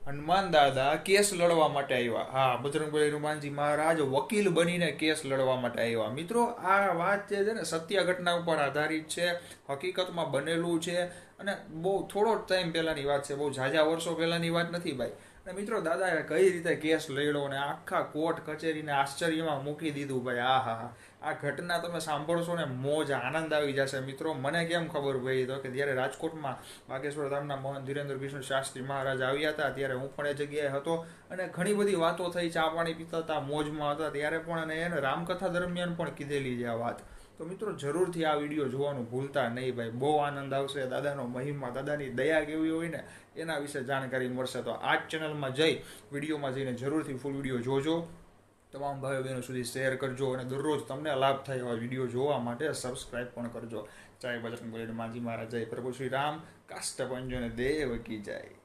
હનુમાન દાદા કેસ લડવા માટે આવ્યા. હા, બજરંગબલી હનુમાનજી મહારાજ વકીલ બનીને કેસ લડવા માટે આવ્યા. મિત્રો, આ વાત જે છે ને સત્ય ઘટના ઉપર આધારિત છે, હકીકતમાં બનેલું છે અને બહુ થોડો ટાઈમ પહેલાની વાત છે, બહુ ઝાઝા વર્ષો પહેલાની વાત નથી ભાઈ. અને મિત્રો, દાદાએ કઈ રીતે કેસ લડ્યો અને આખા કોર્ટ કચેરીને આશ્ચર્યમાં મૂકી દીધું ભાઈ. આ હા હા, આ ઘટના તમે સાંભળશો ને મોજ આનંદ આવી જશે મિત્રો. મને કેમ ખબર પડી તો કે જ્યારે રાજકોટમાં બાગેશ્વર ધામના મહંત ધીરેન્દ્ર કૃષ્ણ શાસ્ત્રી મહારાજ આવ્યા હતા ત્યારે હું પણ એ જગ્યાએ હતો અને ઘણી બધી વાતો થઈ, ચા પાણી પીતા હતા, મોજમાં હતા ત્યારે પણ, અને એને રામકથા દરમિયાન પણ કીધેલી છે આ વાત. તો મિત્રો, જરૂરથી આ વિડીયો જોવાનું ભૂલતા નહીં ભાઈ. બહુ આનંદ આવશે. દાદાનો મહિમા, દાદાની દયા કેવી હોય ને એના વિશે જાણકારી મળશે. તો આ જ ચેનલમાં જઈ વિડીયોમાં જઈને જરૂરથી ફૂલ વિડીયો જોજો. તમામ ભાઈઓ બહેનો સુધી શેર કરજો અને દરરોજ તમને લાભ થાય એવા વિડીયો જોવા માટે સબસ્ક્રાઈબ પણ કરજો. જય બજરંગબલી હનુમાનજી મહારાજ, જય પ્રભુ શ્રી રામ, કાષ્ટભંજન દેવ કી જય.